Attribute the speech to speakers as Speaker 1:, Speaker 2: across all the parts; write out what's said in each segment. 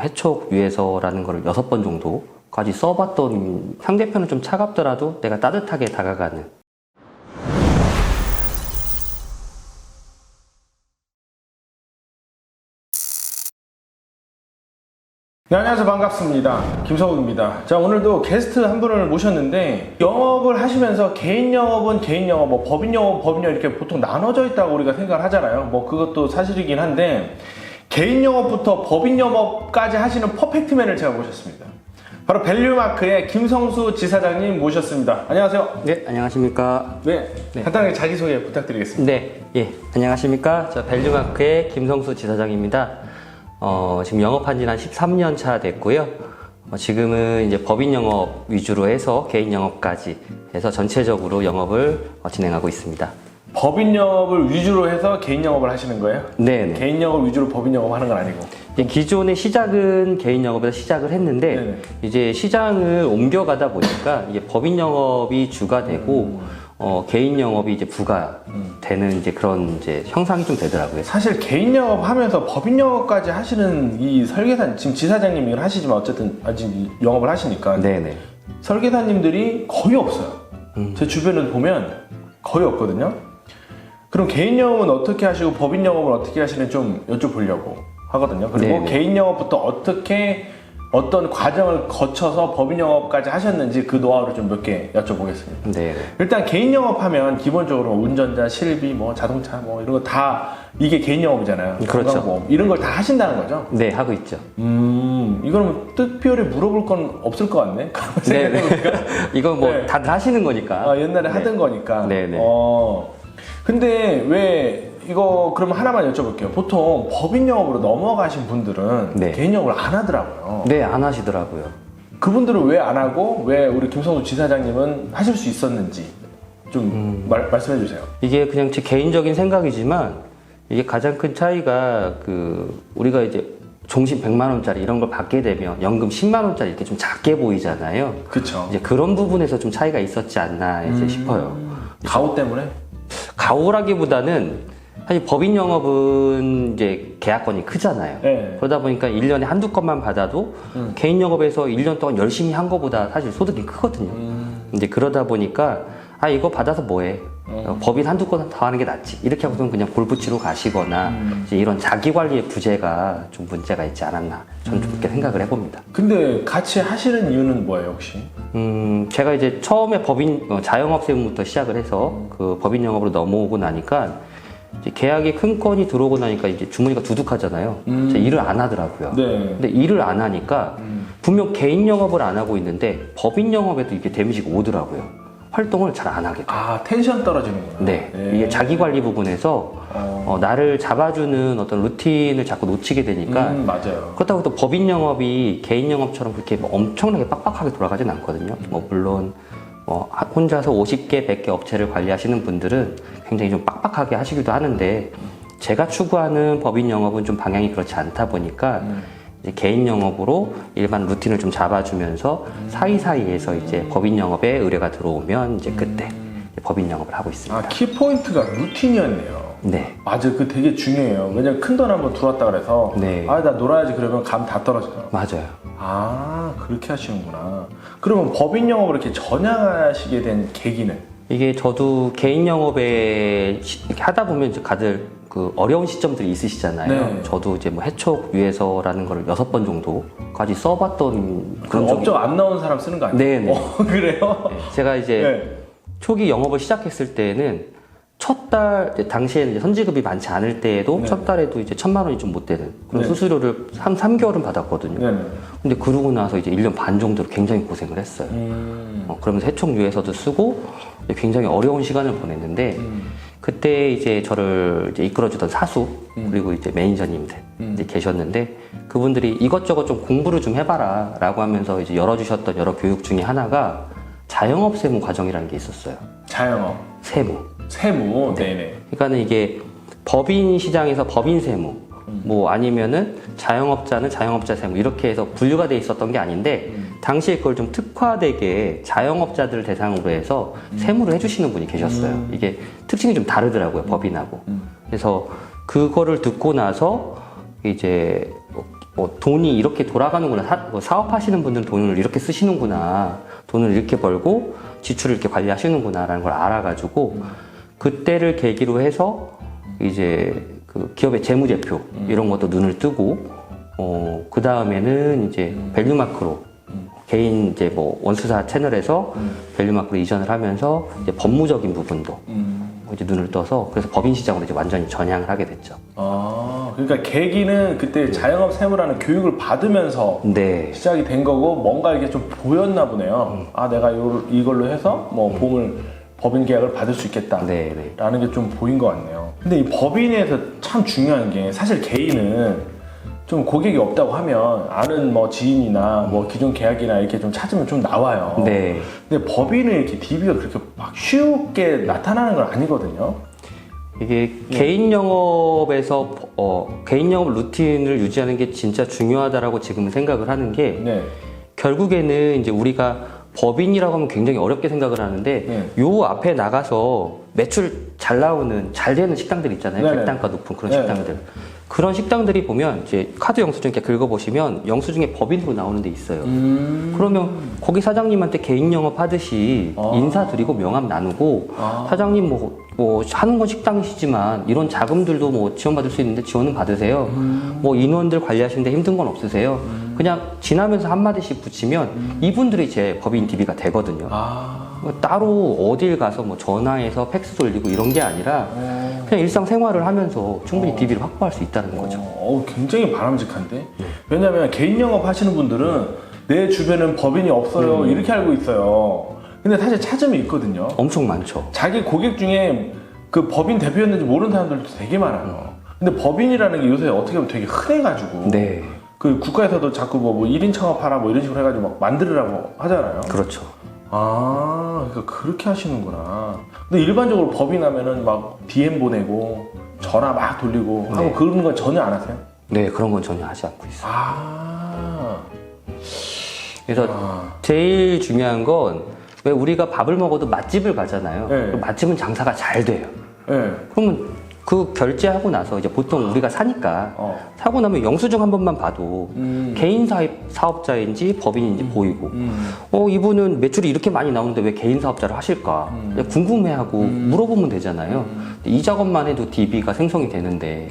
Speaker 1: 해촉 유해서라는 걸 6번 정도까지 써봤던, 상대편은 좀 차갑더라도 내가 따뜻하게 다가가는.
Speaker 2: 네, 안녕하세요. 반갑습니다. 김성욱입니다. 자, 오늘도 게스트 한 분을 모셨는데, 영업을 하시면서 개인 영업은 개인 영업, 뭐 법인 영업, 법인 영업 이렇게 보통 나눠져 있다고 우리가 생각을 하잖아요. 뭐 그것도 사실이긴 한데, 개인 영업부터 법인 영업까지 하시는 퍼펙트맨을 제가 모셨습니다. 바로 밸류마크의 김성수 지사장님 모셨습니다. 안녕하세요.
Speaker 1: 네, 안녕하십니까.
Speaker 2: 네, 간단하게 자기소개 부탁드리겠습니다.
Speaker 1: 네, 안녕하십니까. 저 밸류마크의 김성수 지사장입니다. 지금 영업한 지는 한 13년 차 됐고요. 지금은 이제 법인 영업 위주로 해서 개인 영업까지 해서 전체적으로 영업을 진행하고 있습니다.
Speaker 2: 법인 영업을 위주로 해서 개인 영업을 하시는 거예요?
Speaker 1: 네.
Speaker 2: 개인 영업 위주로 법인 영업 하는 건 아니고.
Speaker 1: 이제 기존의 시작은 개인 영업에서 시작을 했는데,
Speaker 2: 네네.
Speaker 1: 이제 시장을 옮겨가다 보니까 이게 법인 영업이 주가 되고, 개인 영업이 이제 부가 되는 이제 그런 이제 형상이 좀 되더라고요.
Speaker 2: 사실 개인 영업 하면서 법인 영업까지 하시는 이 설계사, 지금 지사장님 이걸 하시지만 어쨌든 아직 영업을 하시니까.
Speaker 1: 네네.
Speaker 2: 설계사님들이 거의 없어요. 제 주변을 보면 거의 없거든요. 그럼 개인 영업은 어떻게 하시고 법인 영업을 어떻게 하시는지 좀 여쭤보려고 하거든요. 그리고
Speaker 1: 네네.
Speaker 2: 개인 영업부터 어떻게 어떤 과정을 거쳐서 법인 영업까지 하셨는지 그 노하우를 좀 몇 개 여쭤보겠습니다.
Speaker 1: 네.
Speaker 2: 일단 개인 영업하면 기본적으로 운전자, 실비, 뭐 자동차 뭐 이런 거 다 이게 개인 영업이잖아요.
Speaker 1: 그렇죠.
Speaker 2: 건강보험 이런 걸 다 하신다는 거죠?
Speaker 1: 네, 하고 있죠.
Speaker 2: 이거는 특별히 물어볼 건 없을 것 같네.
Speaker 1: 네. 이건 뭐
Speaker 2: 네.
Speaker 1: 다들 하시는 거니까.
Speaker 2: 옛날에
Speaker 1: 네.
Speaker 2: 하던 거니까.
Speaker 1: 네네.
Speaker 2: 근데 왜 이거 그러면 하나만 여쭤볼게요. 보통 법인 영업으로 넘어가신 분들은
Speaker 1: 네.
Speaker 2: 개인 영업을 안 하더라고요.
Speaker 1: 네, 안 하시더라고요.
Speaker 2: 그분들은 왜 안 하고 왜 우리 김성수 지사장님은 하실 수 있었는지 좀 말씀해 주세요.
Speaker 1: 이게 그냥 제 개인적인 생각이지만, 이게 가장 큰 차이가 우리가 이제 종신 100만 원짜리 이런 걸 받게 되면 연금 10만 원짜리 이렇게 좀 작게 보이잖아요.
Speaker 2: 그쵸.
Speaker 1: 이제 그런 부분에서 좀 차이가 있었지 않나 이제 싶어요.
Speaker 2: 가오 때문에?
Speaker 1: 가오라기보다는 사실 법인 영업은 이제 계약권이 크잖아요.
Speaker 2: 네.
Speaker 1: 그러다 보니까 1년에 한두 건만 받아도 개인 영업에서 1년 동안 열심히 한 것보다 사실 소득이 크거든요. 이제 그러다 보니까 이거 받아서 뭐해? 법인 한두 건 더 하는 게 낫지. 이렇게 하고서는 그냥 골프 치러 가시거나 이제 이런 자기 관리의 부재가 좀 문제가 있지 않았나. 저는 좀 그렇게 생각을 해봅니다.
Speaker 2: 근데 같이 하시는 이유는 뭐예요, 혹시?
Speaker 1: 제가 이제 처음에 자영업 세무부터 시작을 해서 그 법인 영업으로 넘어오고 나니까 이제 계약이 큰 건이 들어오고 나니까 이제 주머니가 두둑하잖아요. 이제 일을 안 하더라고요.
Speaker 2: 네.
Speaker 1: 근데 일을 안 하니까 분명 개인 영업을 안 하고 있는데 법인 영업에도 이게 데미지가 오더라고요. 활동을 잘 안 하게 돼요.
Speaker 2: 텐션 떨어지는구나.
Speaker 1: 네. 이게 자기 관리 부분에서 나를 잡아주는 어떤 루틴을 자꾸 놓치게 되니까
Speaker 2: 맞아요.
Speaker 1: 그렇다고 또 법인 영업이 개인 영업처럼 그렇게 뭐 엄청나게 빡빡하게 돌아가진 않거든요. 뭐 물론 혼자서 50개, 100개 업체를 관리하시는 분들은 굉장히 좀 빡빡하게 하시기도 하는데, 제가 추구하는 법인 영업은 좀 방향이 그렇지 않다 보니까 이제 개인 영업으로 일반 루틴을 좀 잡아주면서 사이사이에서 이제 법인 영업에 의뢰가 들어오면 이제 그때 이제 법인 영업을 하고 있습니다.
Speaker 2: 키포인트가 루틴이었네요.
Speaker 1: 네.
Speaker 2: 맞아요. 그 되게 중요해요. 왜냐면 큰 돈 한번 들어왔다 그래서
Speaker 1: 네.
Speaker 2: 나 놀아야지 그러면 감 다 떨어져요.
Speaker 1: 맞아요.
Speaker 2: 그렇게 하시는구나. 그러면 법인 영업을 이렇게 전향하시게 된 계기는?
Speaker 1: 이게 저도 개인 영업에 이렇게 하다 보면 이제 다들 어려운 시점들이 있으시잖아요.
Speaker 2: 네.
Speaker 1: 저도 이제 뭐 해촉 유해서라는 걸 6번 정도까지 써봤던
Speaker 2: 그럼
Speaker 1: 적이-
Speaker 2: 업적 안 나온 사람 쓰는 거 아니에요?
Speaker 1: 네네.
Speaker 2: 그래요?
Speaker 1: 네, 제가 이제
Speaker 2: 네.
Speaker 1: 초기 영업을 시작했을 때는 첫 달, 당시에는 이제 선지급이 많지 않을 때에도
Speaker 2: 네.
Speaker 1: 첫 달에도 이제 1,000만 원이 좀 못 되는 그런
Speaker 2: 네.
Speaker 1: 수수료를 3개월은 받았거든요.
Speaker 2: 네네.
Speaker 1: 근데 그러고 나서 이제 1년 반 정도로 굉장히 고생을 했어요. 그러면서 해촉 유해서도 쓰고 굉장히 어려운 시간을 보냈는데, 그때 이제 저를 이제 이끌어주던 사수, 그리고 이제 매니저님들 이제 계셨는데, 그분들이 이것저것 좀 공부를 좀 해봐라 라고 하면서 이제 열어주셨던 여러 교육 중에 하나가 자영업 세무 과정이라는 게 있었어요.
Speaker 2: 자영업. 세무. 네네.
Speaker 1: 그러니까는 이게 법인 시장에서 법인 세무, 뭐 아니면은 자영업자는 자영업자 세무 이렇게 해서 분류가 돼 있었던 게 아닌데, 당시에 그걸 좀 특화되게 자영업자들을 대상으로 해서 세무를 해주시는 분이 계셨어요. 이게 특징이 좀 다르더라고요, 법인하고. 그래서 그거를 듣고 나서 이제 돈이 이렇게 돌아가는구나. 사업하시는 분들은 돈을 이렇게 쓰시는구나. 돈을 이렇게 벌고 지출을 이렇게 관리하시는구나 라는 걸 알아가지고 그때를 계기로 해서 이제 그 기업의 재무제표 이런 것도 눈을 뜨고 그 다음에는 이제 밸류마크로 개인 이제 뭐 원수사 채널에서 밸류마크로 이전을 하면서 이제 법무적인 부분도 이제 눈을 떠서 그래서 법인 시장으로 이제 완전히 전향을 하게 됐죠.
Speaker 2: 아, 그러니까 계기는 그때 자영업 세무라는 교육을 받으면서
Speaker 1: 네.
Speaker 2: 시작이 된 거고 뭔가 이게 좀 보였나 보네요. 아, 내가 이걸로 해서 뭐 보험을 법인 계약을 받을 수 있겠다.
Speaker 1: 네, 네.
Speaker 2: 라는 게 좀 보인 것 같네요. 근데 이 법인에서 참 중요한 게 사실 개인은 좀 고객이 없다고 하면 아는 뭐 지인이나 뭐 기존 계약이나 이렇게 좀 찾으면 좀 나와요.
Speaker 1: 네.
Speaker 2: 근데 법인은 이렇게 DB가 그렇게 막 쉽게 나타나는 건 아니거든요.
Speaker 1: 이게 개인 영업에서 개인 영업 루틴을 유지하는 게 진짜 중요하다라고 지금은 생각을 하는 게
Speaker 2: 네.
Speaker 1: 결국에는 이제 우리가 법인이라고 하면 굉장히 어렵게 생각을 하는데 요 앞에 나가서 매출 잘 나오는 잘 되는 식당들 있잖아요.
Speaker 2: 네네.
Speaker 1: 객단가 높은 그런
Speaker 2: 네네.
Speaker 1: 식당들. 그런 식당들이 보면 이제 카드 영수증 이렇게 긁어보시면 영수증에 법인으로 나오는 데 있어요. 그러면 거기 사장님한테 개인 영업 하듯이 인사드리고 명함 나누고 사장님 뭐 하는 건 식당이시지만 이런 자금들도 뭐 지원받을 수 있는데 지원은 받으세요. 뭐 인원들 관리하시는데 힘든 건 없으세요. 그냥 지나면서 한마디씩 붙이면 이분들이 제 법인 DB가 되거든요. 따로 어딜 가서 뭐 전화해서 팩스 돌리고 이런 게 아니라 그냥 일상생활을 하면서 충분히 DB를 확보할 수 있다는 거죠.
Speaker 2: 굉장히 바람직한데? 왜냐면 개인 영업 하시는 분들은 내 주변엔 법인이 없어요. 이렇게 알고 있어요. 근데 사실 찾으면 있거든요.
Speaker 1: 엄청 많죠.
Speaker 2: 자기 고객 중에 그 법인 대표였는지 모르는 사람들도 되게 많아요. 근데 법인이라는 게 요새 어떻게 보면 되게 흔해가지고.
Speaker 1: 네.
Speaker 2: 그 국가에서도 자꾸 뭐 1인 창업하라 뭐 이런 식으로 해가지고 막 만들으라고 하잖아요.
Speaker 1: 그렇죠.
Speaker 2: 아, 그러니까 그렇게 하시는구나. 근데 일반적으로 법인 하면은 막 DM 보내고 전화 막 돌리고 하고
Speaker 1: 네.
Speaker 2: 그런 건 전혀 안 하세요?
Speaker 1: 네, 그런 건 전혀 하지 않고 있어요. 그래서
Speaker 2: 아.
Speaker 1: 제일 중요한 건 왜 우리가 밥을 먹어도 맛집을 가잖아요.
Speaker 2: 네.
Speaker 1: 그 맛집은 장사가 잘 돼요.
Speaker 2: 네.
Speaker 1: 그러면 그 결제하고 나서 이제 보통 우리가 사니까 사고 나면 영수증 한 번만 봐도 개인 사업자인지 법인인지 보이고 이분은 매출이 이렇게 많이 나오는데 왜 개인 사업자를 하실까 그냥 궁금해하고 물어보면 되잖아요. 이 작업만 해도 DB가 생성이 되는데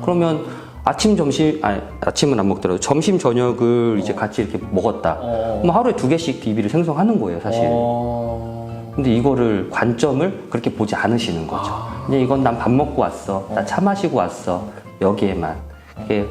Speaker 1: 그러면 아침은 안 먹더라도 점심 저녁을 이제 같이 이렇게 먹었다. 그럼 하루에 2개씩 DB를 생성하는 거예요, 사실. 근데 이거를 관점을 그렇게 보지 않으시는 거죠. 그냥 이건 난 밥 먹고 왔어. 나 차 마시고 왔어. 여기에만. 이게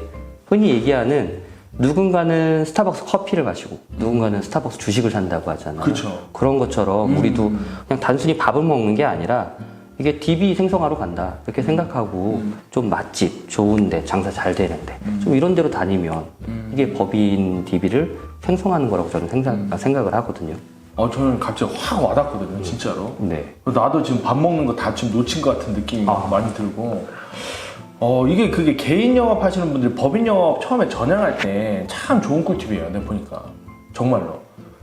Speaker 1: 흔히 얘기하는 누군가는 스타벅스 커피를 마시고 누군가는 스타벅스 주식을 산다고 하잖아요.
Speaker 2: 그쵸.
Speaker 1: 그런 것처럼 우리도 그냥 단순히 밥을 먹는 게 아니라 이게 DB 생성하러 간다. 이렇게 생각하고 좀 맛집, 좋은데, 장사 잘 되는데 좀 이런 데로 다니면 이게 법인 DB를 생성하는 거라고 저는 생각을 하거든요.
Speaker 2: 저는 갑자기 확 와닿거든요, 진짜로.
Speaker 1: 네.
Speaker 2: 나도 지금 밥 먹는 거 다 지금 놓친 것 같은 느낌이 많이 들고. 그게 개인 영업 하시는 분들 법인 영업 처음에 전향할 때 참 좋은 꿀팁이에요, 내가 보니까. 정말로.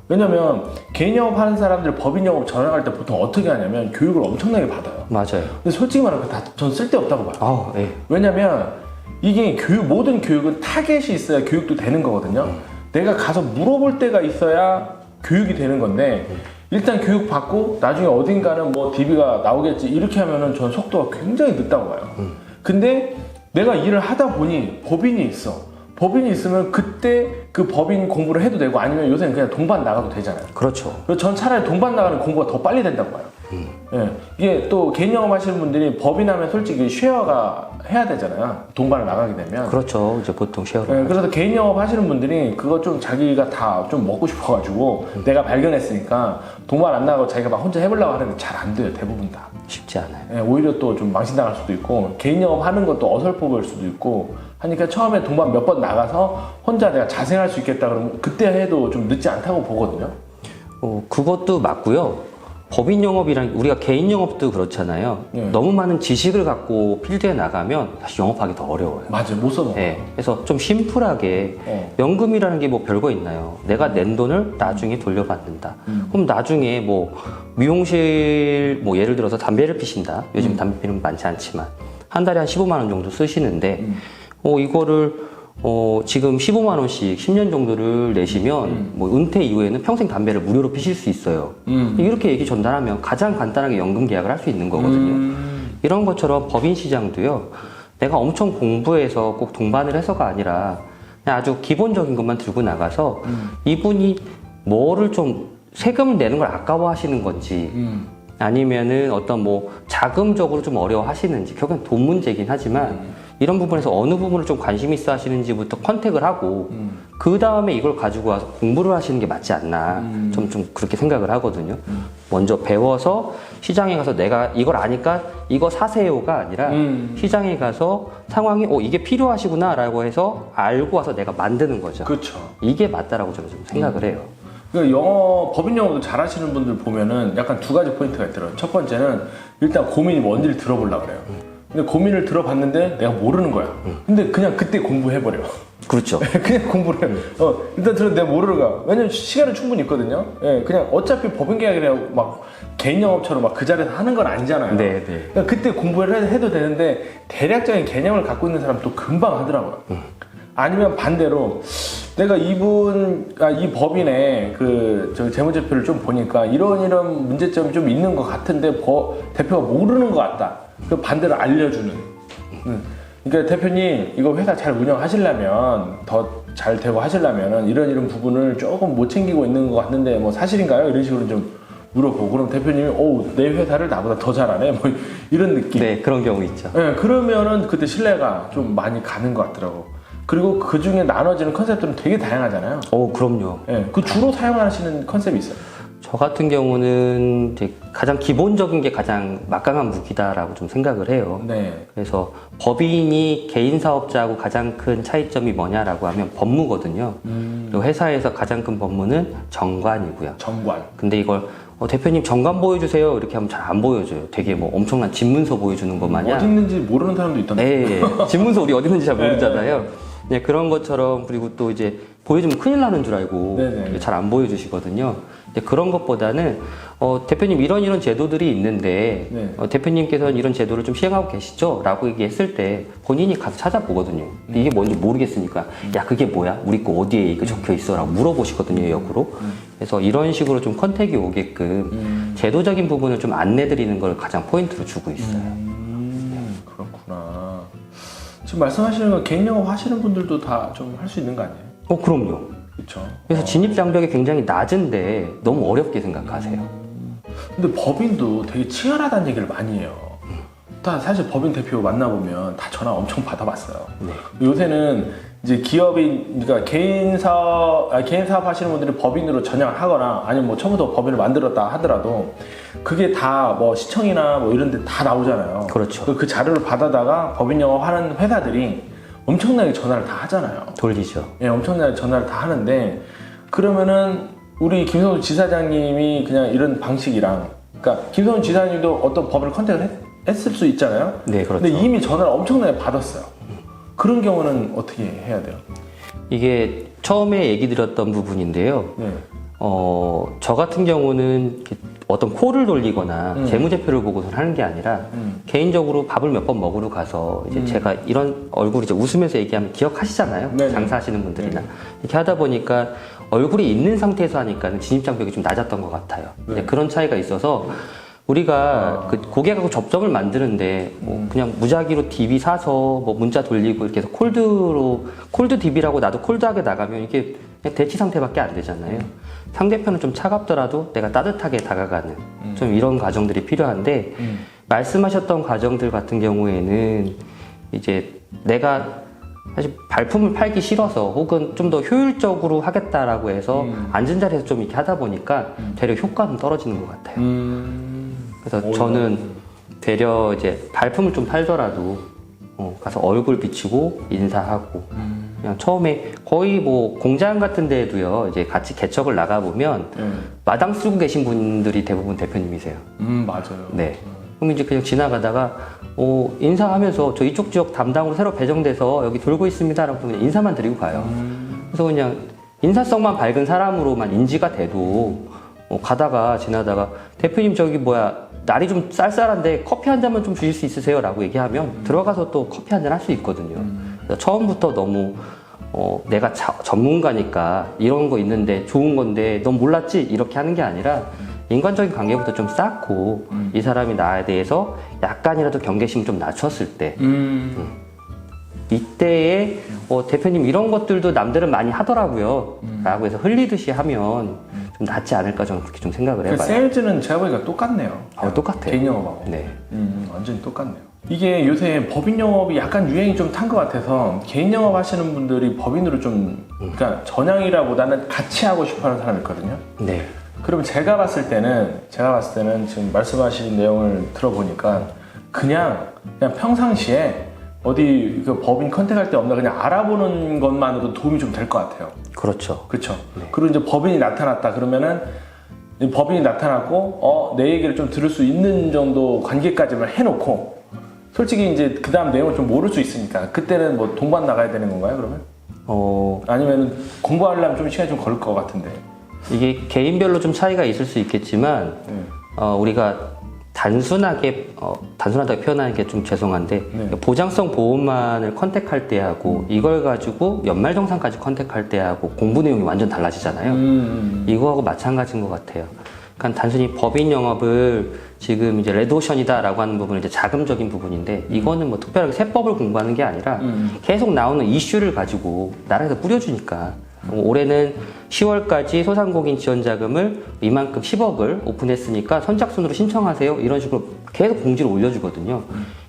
Speaker 2: 왜냐면 개인 영업 하는 사람들 법인 영업 전향할 때 보통 어떻게 하냐면 교육을 엄청나게 받아요.
Speaker 1: 맞아요.
Speaker 2: 근데 솔직히 말하면 전 쓸데없다고 봐요.
Speaker 1: 네.
Speaker 2: 왜냐면 이게 모든 교육은 타겟이 있어야 교육도 되는 거거든요. 내가 가서 물어볼 때가 있어야 교육이 되는 건데 일단 교육 받고 나중에 어딘가는 뭐 DB가 나오겠지 이렇게 하면은 전 속도가 굉장히 늦다고 봐요. 근데 내가 일을 하다 보니 법인이 있어. 법인이 있으면 그때 그 법인 공부를 해도 되고 아니면 요새는 그냥 동반 나가도 되잖아요.
Speaker 1: 그렇죠.
Speaker 2: 그래서 전 차라리 동반 나가는 공부가 더 빨리 된다고 봐요. 예. 이게 또 개인 영업 하시는 분들이 법인하면 솔직히 쉐어가 해야 되잖아요. 동반을 나가게 되면.
Speaker 1: 그렇죠. 이제 보통 쉐어로.
Speaker 2: 예, 그래서 개인 영업 하시는 분들이 그거 좀 자기가 다 좀 먹고 싶어가지고 내가 발견했으니까 동반 안 나가고 자기가 막 혼자 해보려고 하는데 잘 안 돼요. 대부분 다.
Speaker 1: 쉽지 않아요.
Speaker 2: 예, 오히려 또 좀 망신당할 수도 있고 개인 영업 하는 것도 어설퍼 보일 수도 있고 하니까 처음에 동반 몇 번 나가서 혼자 내가 자생할 수 있겠다 그러면 그때 해도 좀 늦지 않다고 보거든요.
Speaker 1: 그것도 맞고요. 법인 영업이랑 우리가 개인 영업도 그렇잖아요. 너무 많은 지식을 갖고 필드에 나가면 다시 영업하기 더 어려워요.
Speaker 2: 맞아요. 못 써먹어요.
Speaker 1: 네, 그래서 좀 심플하게 연금이라는 게 뭐 별거 있나요? 내가 낸 돈을 나중에 돌려받는다. 그럼 나중에 뭐 미용실 뭐 예를 들어서 담배를 피신다. 요즘 담배 피는 많지 않지만 한 달에 한 15만 원 정도 쓰시는데 이거를 지금 15만 원씩 10년 정도를 내시면 뭐 은퇴 이후에는 평생 담배를 무료로 피실 수 있어요. 이렇게 얘기 전달하면 가장 간단하게 연금 계약을 할 수 있는 거거든요. 이런 것처럼 법인 시장도요. 내가 엄청 공부해서 꼭 동반을 해서가 아니라 그냥 아주 기본적인 것만 들고 나가서 이분이 뭐를 좀 세금을 내는 걸 아까워하시는 건지 아니면은 어떤 뭐 자금적으로 좀 어려워하시는지 결국엔 돈 문제긴 하지만 이런 부분에서 어느 부분을 좀 관심 있어 하시는지부터 컨택을 하고 그 다음에 이걸 가지고 와서 공부를 하시는 게 맞지 않나 좀 그렇게 생각을 하거든요. 먼저 배워서 시장에 가서 내가 이걸 아니까 이거 사세요가 아니라 시장에 가서 상황이 이게 필요하시구나 라고 해서 알고 와서 내가 만드는 거죠.
Speaker 2: 그렇죠.
Speaker 1: 이게 맞다라고 저는 좀 생각을 해요.
Speaker 2: 그 법인 영어도 잘하시는 분들 보면은 약간 두 가지 포인트가 있더라고요. 첫 번째는 일단 고민이 뭔지를 들어보려고 그래요. 근데 고민을 들어봤는데 내가 모르는 거야. 근데 그냥 그때 공부해버려.
Speaker 1: 그렇죠.
Speaker 2: 그냥 공부를 해. 일단 내가 모르는 거야. 왜냐면 시간은 충분히 있거든요. 예, 그냥 어차피 법인 계약이라고 막 개인 영업처럼 막 그 자리에서 하는 건 아니잖아요.
Speaker 1: 네.
Speaker 2: 그러니까 그때 공부를 해도 되는데 대략적인 개념을 갖고 있는 사람 또 금방 하더라고요. 아니면 반대로 내가 이 법인의 저 재무제표를 좀 보니까 이런 문제점이 좀 있는 것 같은데 대표가 모르는 것 같다. 그 반대로 알려주는. 그러니까 대표님 이거 회사 잘 운영하시려면 더 잘 되고 하시려면 이런 부분을 조금 못 챙기고 있는 것 같는데 뭐 사실인가요? 이런 식으로 좀 물어보고 그럼 대표님이 내 회사를 나보다 더 잘하네 뭐 이런 느낌.
Speaker 1: 네, 그런 경우 있죠.
Speaker 2: 네, 그러면은 그때 신뢰가 좀 많이 가는 것 같더라고. 그리고 그 중에 나눠지는 컨셉들은 되게 다양하잖아요.
Speaker 1: 그럼요.
Speaker 2: 네, 그 주로 사용하시는 컨셉이 있어요.
Speaker 1: 저 같은 경우는 이제 가장 기본적인 게 가장 막강한 무기다라고 좀 생각을 해요.
Speaker 2: 네.
Speaker 1: 그래서 법인이 개인 사업자하고 가장 큰 차이점이 뭐냐라고 하면 법무거든요. 그리고 회사에서 가장 큰 법무는 정관이고요.
Speaker 2: 정관.
Speaker 1: 근데 이걸 대표님 정관 보여주세요 이렇게 하면 잘 안 보여줘요. 되게 뭐 엄청난 집문서 보여주는 것 마냥.
Speaker 2: 어디 있는지 모르는 사람도 있던데.
Speaker 1: 네, 집문서 우리 어디 있는지 잘 모르잖아요. 네, 그런 것처럼 그리고 또 이제 보여주면 큰일 나는 줄 알고 잘 안 보여주시거든요. 근데 그런 것보다는 대표님 이런 제도들이 있는데 대표님께서는 이런 제도를 좀 시행하고 계시죠? 라고 얘기했을 때 본인이 가서 찾아보거든요. 이게 뭔지 모르겠으니까 야 그게 뭐야? 우리 거 어디에 이거 적혀 있어? 라고 물어보시거든요. 역으로. 그래서 이런 식으로 좀 컨택이 오게끔 제도적인 부분을 좀 안내드리는 걸 가장 포인트로 주고 있어요.
Speaker 2: 그렇구나. 지금 말씀하시는 건 개인 영업 하시는 분들도 다 좀 할 수 있는 거 아니에요?
Speaker 1: 그럼요.
Speaker 2: 그렇죠.
Speaker 1: 그래서 진입 장벽이 굉장히 낮은데 너무 어렵게 생각하세요.
Speaker 2: 근데 법인도 되게 치열하다는 얘기를 많이 해요. 다 사실 법인 대표 만나보면 다 전화 엄청 받아봤어요.
Speaker 1: 네.
Speaker 2: 요새는 이제 그러니까 개인 사업 하시는 분들이 법인으로 전향을 하거나 아니면 뭐 처음부터 법인을 만들었다 하더라도 그게 다 뭐 시청이나 뭐 이런 데 다 나오잖아요.
Speaker 1: 그렇죠.
Speaker 2: 그 자료를 받아다가 법인 영업하는 회사들이 엄청나게 전화를 다 하잖아요.
Speaker 1: 돌리죠.
Speaker 2: 예, 엄청나게 전화를 다 하는데 그러면은 우리 김성수 지사장님이 그냥 이런 방식이랑 그러니까 김성수 지사님도 어떤 법을 컨택을 했을 수 있잖아요.
Speaker 1: 네, 그렇죠.
Speaker 2: 근데 이미 전화를 엄청나게 받았어요. 그런 경우는 어떻게 해야 돼요?
Speaker 1: 이게 처음에 얘기 드렸던 부분인데요.
Speaker 2: 네.
Speaker 1: 저 같은 경우는 이렇게 어떤 콜을 돌리거나 재무제표를 보고서 하는 게 아니라 개인적으로 밥을 몇 번 먹으러 가서 이제 제가 이런 얼굴 이제 웃으면서 얘기하면 기억하시잖아요.
Speaker 2: 네네.
Speaker 1: 장사하시는 분들이나 이렇게 하다 보니까 얼굴이 있는 상태에서 하니까 진입장벽이 좀 낮았던 것 같아요.
Speaker 2: 네.
Speaker 1: 그런 차이가 있어서 우리가 그 고객하고 접점을 만드는데 뭐 그냥 무작위로 DB 사서 뭐 문자 돌리고 이렇게 해서 콜드 DB라고 나도 콜드하게 나가면 이게 그냥 대치 상태밖에 안 되잖아요. 상대편은 좀 차갑더라도 내가 따뜻하게 다가가는 좀 이런 과정들이 필요한데 말씀하셨던 과정들 같은 경우에는 이제 내가 사실 발품을 팔기 싫어서 혹은 좀 더 효율적으로 하겠다라고 해서 앉은 자리에서 좀 이렇게 하다 보니까 되려 효과는 떨어지는 것 같아요. 그래서 저는 되려 이제 발품을 좀 팔더라도 가서 얼굴 비치고 인사하고 그냥 처음에 거의 뭐 공장 같은 데에도요 이제 같이 개척을 나가 보면 마당 쓰고 계신 분들이 대부분 대표님이세요.
Speaker 2: 맞아요.
Speaker 1: 네. 그럼 이제 그냥 지나가다가 인사하면서 저 이쪽 지역 담당으로 새로 배정돼서 여기 돌고 있습니다라고 그냥 인사만 드리고 가요. 그래서 그냥 인사성만 밝은 사람으로만 인지가 돼도 가다가 지나다가 대표님 저기 뭐야 날이 좀 쌀쌀한데 커피 한 잔만 좀 주실 수 있으세요? 라고 얘기하면 들어가서 또 커피 한 잔 할 수 있거든요. 그래서 처음부터 너무 내가 전문가니까 이런 거 있는데 좋은 건데 넌 몰랐지? 이렇게 하는 게 아니라 인간적인 관계부터 좀 쌓고 이 사람이 나에 대해서 약간이라도 경계심 좀 낮췄을 때 이때에 대표님 이런 것들도 남들은 많이 하더라고요 라고 해서 흘리듯이 하면 좀 낫지 않을까 저는 그렇게 좀 생각을 해봐요.
Speaker 2: 세일즈는 제가 보니까 똑같네요.
Speaker 1: 똑같아요.
Speaker 2: 개인 영업하고.
Speaker 1: 네.
Speaker 2: 완전히 똑같네요. 이게 요새 법인 영업이 약간 유행이 좀 탄 것 같아서 개인 영업 하시는 분들이 법인으로 좀 그러니까 전향이라보다는 같이 하고 싶어하는 사람이 있거든요.
Speaker 1: 네.
Speaker 2: 그러면 제가 봤을 때는 지금 말씀하신 내용을 들어보니까 그냥 평상시에 어디 그 법인 컨택할 때 없나 그냥 알아보는 것만으로도 도움이 좀 될 것 같아요.
Speaker 1: 그렇죠.
Speaker 2: 그렇죠.
Speaker 1: 네.
Speaker 2: 그리고 이제 법인이 나타났다 그러면은 이 법인이 나타났고 내 얘기를 좀 들을 수 있는 정도 관계까지만 해놓고 솔직히 이제 그 다음 내용을 좀 모를 수 있으니까 그때는 뭐 동반 나가야 되는 건가요 그러면? 아니면 공부하려면 좀 시간이 좀 걸릴 것 같은데.
Speaker 1: 이게 개인별로 좀 차이가 있을 수 있겠지만 우리가 단순하다고 표현하는 게 좀 죄송한데 보장성 보험만을 컨택할 때하고 이걸 가지고 연말정산까지 컨택할 때하고 공부 내용이 완전 달라지잖아요. 이거하고 마찬가지인 것 같아요. 그러니까 단순히 법인 영업을 지금 이제 레드오션이다 라고 하는 부분은 이제 자금적인 부분인데 이거는 뭐 특별하게 세법을 공부하는 게 아니라 계속 나오는 이슈를 가지고 나라에서 뿌려주니까 올해는 10월까지 소상공인 지원자금을 이만큼 10억을 오픈했으니까 선착순으로 신청하세요 이런 식으로 계속 공지를 올려주거든요.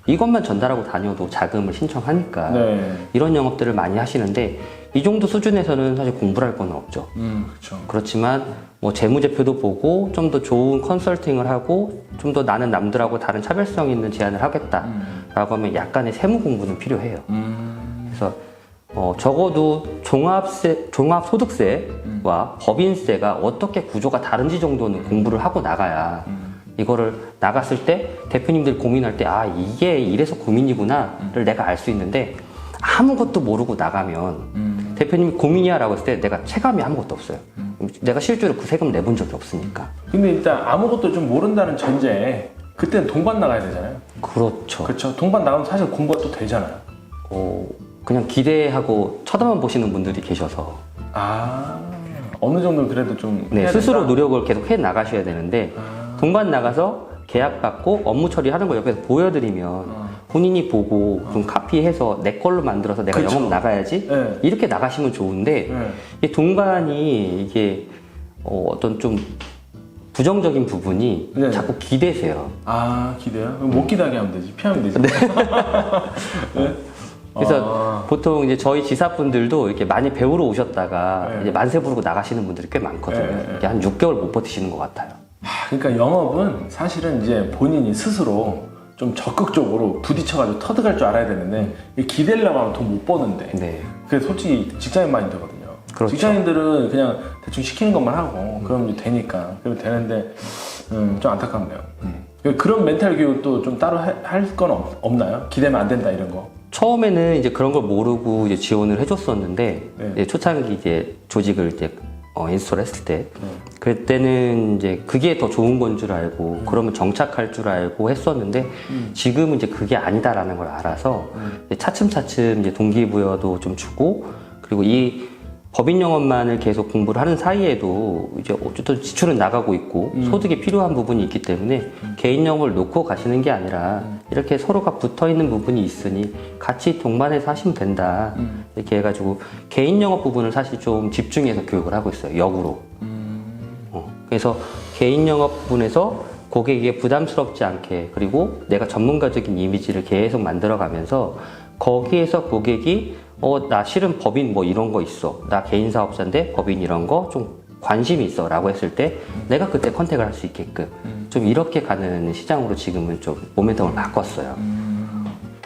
Speaker 1: 이것만 전달하고 다녀도 자금을 신청하니까 이런 영업들을 많이 하시는데 이 정도 수준에서는 사실 공부를 할 건 없죠.
Speaker 2: 그렇죠.
Speaker 1: 그렇지만 뭐 재무제표도 보고 좀 더 좋은 컨설팅을 하고 좀 더 나는 남들하고 다른 차별성 있는 제안을 하겠다라고 하면 약간의 세무 공부는 필요해요. 그래서 적어도 종합소득세와 법인세가 어떻게 구조가 다른지 정도는 공부를 하고 나가야 이거를 나갔을 때 대표님들 고민할 때 이게 이래서 고민이구나를 내가 알 수 있는데 아무것도 모르고 나가면 대표님이 고민이야 라고 했을 때 내가 체감이 아무것도 없어요. 내가 실제로 그 세금 내본 적이 없으니까.
Speaker 2: 근데 일단 아무것도 좀 모른다는 전제에 그때는 동반 나가야 되잖아요.
Speaker 1: 그렇죠.
Speaker 2: 그렇죠. 동반 나가면 사실 공부가 또 되잖아요.
Speaker 1: 그냥 기대하고 쳐다만 보시는 분들이 계셔서
Speaker 2: 어느 정도는 그래도 좀 해야
Speaker 1: 스스로
Speaker 2: 된다?
Speaker 1: 노력을 계속 해 나가셔야 되는데 동반 나가서 계약 받고 업무 처리하는 걸 옆에서 보여드리면 본인이 보고 좀 카피해서 내 걸로 만들어서 내가
Speaker 2: 그쵸.
Speaker 1: 영업 나가야지 이렇게 나가시면 좋은데 이 동반이 이게 어떤 좀 부정적인 부분이 자꾸 기대세요.
Speaker 2: 기대요? 그럼 못 기대하게 하면 되지. 피하면 되지.
Speaker 1: 그래서 보통 이제 저희 지사분들도 이렇게 많이 배우러 오셨다가 이제 만세 부르고 나가시는 분들이 꽤 많거든요. 이렇게 한 6개월 못 버티시는 것 같아요.
Speaker 2: 그러니까 영업은 사실은 이제 본인이 스스로 좀 적극적으로 부딪혀가지고 터득할 줄 알아야 되는데 기대려고 하면 돈 못 버는데 그게 솔직히 직장인 마인드거든요.
Speaker 1: 그렇죠.
Speaker 2: 직장인들은 그냥 대충 시키는 것만 하고 그러면 이제 되니까 그러면 되는데 좀 안타깝네요. 그런 멘탈 교육도 좀 따로 할 건 없나요? 기대면 안 된다 이런 거.
Speaker 1: 처음에는 이제 그런 걸 모르고 이제 지원을 해줬었는데 이제 초창기 이제 조직을 이제 인스톨 했을 때 그때는 이제 그게 더 좋은 건 줄 알고 그러면 정착할 줄 알고 했었는데 지금은 이제 그게 아니다라는 걸 알아서 이제 차츰차츰 이제 동기부여도 좀 주고 그리고 이 법인 영업만을 계속 공부를 하는 사이에도 이제 어쨌든 지출은 나가고 있고 소득이 필요한 부분이 있기 때문에 개인 영업을 놓고 가시는 게 아니라 이렇게 서로가 붙어 있는 부분이 있으니 같이 동반해서 하시면 된다. 이렇게 해가지고 개인 영업 부분을 사실 좀 집중해서 교육을 하고 있어요. 역으로. 그래서 개인 영업 부분에서 고객에게 부담스럽지 않게 그리고 내가 전문가적인 이미지를 계속 만들어가면서 거기에서 고객이 나 실은 법인 뭐 이런 거 있어. 나 개인 사업자인데 법인 이런 거 좀 관심이 있어 라고 했을 때 내가 그때 컨택을 할 수 있게끔 좀 이렇게 가는 시장으로 지금은 좀 모멘텀을 바꿨어요.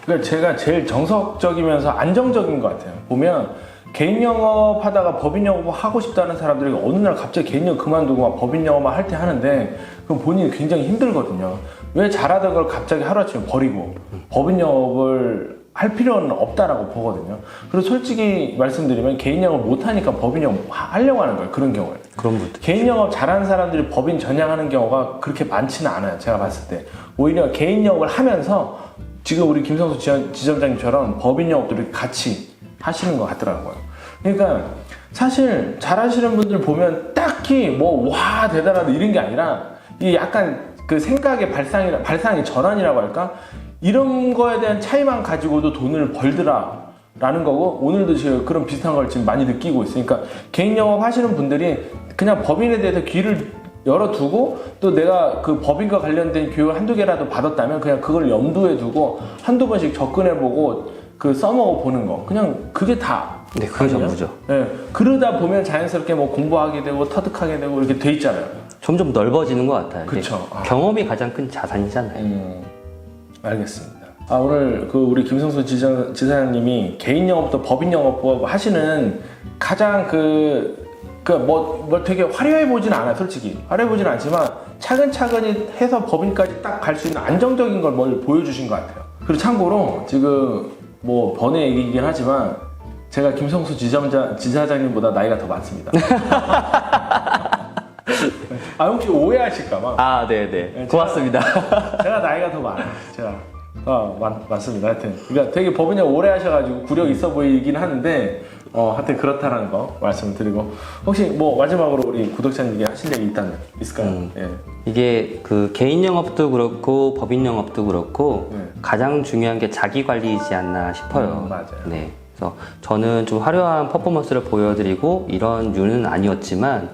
Speaker 2: 그러니까 제가 제일 정석적이면서 안정적인 것 같아요. 보면 개인 영업 하다가 법인 영업 하고 싶다는 사람들이 어느 날 갑자기 개인 영업 그만두고 막 법인 영업만 할 때 하는데 그럼 본인이 굉장히 힘들거든요. 왜 잘하던 걸 갑자기 하루아침에 버리고 법인 영업을 할 필요는 없다라고 보거든요. 그리고 솔직히 말씀드리면 개인 영업 못하니까 법인 영업 하려고 하는 거예요. 그런 경우에.
Speaker 1: 그런 분들.
Speaker 2: 개인 영업 잘하는 사람들이 법인 전향하는 경우가 그렇게 많지는 않아요. 제가 봤을 때. 오히려 개인 영업을 하면서 지금 우리 김성수 지점장님처럼 법인 영업들을 같이 하시는 것 같더라고요. 그러니까 사실 잘하시는 분들 보면 딱히 뭐 와 대단하다 이런 게 아니라 이 약간 그 생각의 발상의 전환이라고 할까? 이런 거에 대한 차이만 가지고도 돈을 벌더라 라는 거고, 오늘도 지금 그런 비슷한 걸 지금 많이 느끼고 있으니까 개인 영업 하시는 분들이 그냥 법인에 대해서 귀를 열어두고, 또 내가 그 법인과 관련된 교육 한두 개라도 받았다면 그냥 그걸 염두에 두고 한두 번씩 접근해보고 그 써먹어 보는 거, 그냥 그게 다.
Speaker 1: 네, 그게 전부죠.
Speaker 2: 네, 그러다 보면 자연스럽게 뭐 공부하게 되고 터득하게 되고 이렇게 돼 있잖아요.
Speaker 1: 점점 넓어지는 것 같아요.
Speaker 2: 그쵸.
Speaker 1: 경험이 가장 큰 자산이잖아요.
Speaker 2: 알겠습니다. 오늘 그 우리 김성수 지사장님이 개인 영업도 법인 영업도 하시는 가장 뭐 되게 화려해 보진 않아, 솔직히. 화려해 보진 않지만 차근차근히 해서 법인까지 딱 갈 수 있는 안정적인 걸 뭘 보여주신 것 같아요. 그리고 참고로 지금 뭐 번외 얘기이긴 하지만 제가 김성수 지사장님보다 나이가 더 많습니다. 혹시 오해하실까봐.
Speaker 1: 네네. 고맙습니다.
Speaker 2: 제가 나이가 더 많아요. 맞습니다. 하여튼. 그러니까 되게 법인에 오래 하셔가지고 구력 있어 보이긴 하는데, 하여튼 그렇다는 거 말씀드리고. 혹시 뭐 마지막으로 우리 구독자님께 하실 얘기 있을까요? 예.
Speaker 1: 이게 그 개인 영업도 그렇고 법인 영업도 그렇고
Speaker 2: 네.
Speaker 1: 가장 중요한 게 자기 관리이지 않나 싶어요.
Speaker 2: 맞아요.
Speaker 1: 네. 그래서 저는 좀 화려한 퍼포먼스를 보여드리고 이런 류는 아니었지만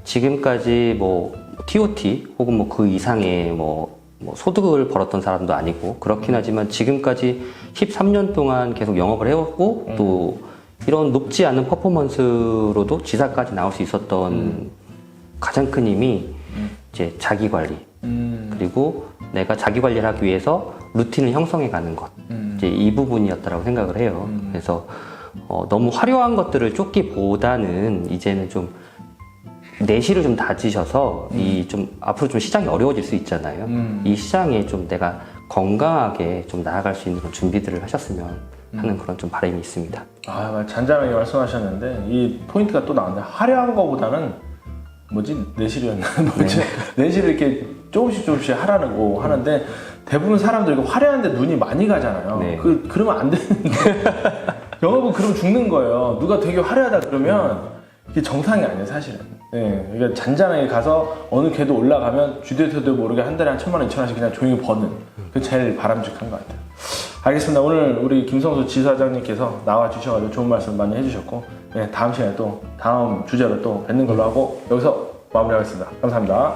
Speaker 1: 지금까지 뭐 TOT 혹은 뭐 그 이상의 뭐 소득을 벌었던 사람도 아니고 그렇긴 하지만 지금까지 13년 동안 계속 영업을 해왔고 또 이런 높지 않은 퍼포먼스로도 지사까지 나올 수 있었던 가장 큰 힘이 이제 자기 관리. 그리고 내가 자기 관리를 하기 위해서 루틴을 형성해 가는 것. 이제 이 부분이었다라고 생각을 해요. 그래서 너무 화려한 것들을 쫓기보다는 이제는 좀 내실을 좀 다지셔서 이 좀 앞으로 좀 시장이 어려워질 수 있잖아요. 이 시장에 좀 내가 건강하게 좀 나아갈 수 있는 그런 준비들을 하셨으면 하는 그런 좀 바람이 있습니다.
Speaker 2: 잔잔하게 말씀하셨는데 이 포인트가 또 나왔는데, 화려한 거보다는 내실이었나? 내실을 이렇게 조금씩 하라고 하는데, 대부분 사람들이 화려한데 눈이 많이 가잖아요.
Speaker 1: 네.
Speaker 2: 그러면 안 되는데 영업은 그러면 죽는 거예요. 누가 되게 화려하다 그러면 이게 정상이 아니에요, 사실은. 네, 그러니까 잔잔하게 가서 어느 궤도 올라가면 주대서도 모르게 한 달에 한 1,000만 원, 2,000원씩 그냥 조용히 버는, 그게 제일 바람직한 것 같아요. 알겠습니다. 오늘 우리 김성수 지사장님께서 나와 주셔가지고 좋은 말씀 많이 해주셨고, 다음 시간에 또 다음 주제로 또 뵙는 걸로 하고 여기서 마무리하겠습니다. 감사합니다.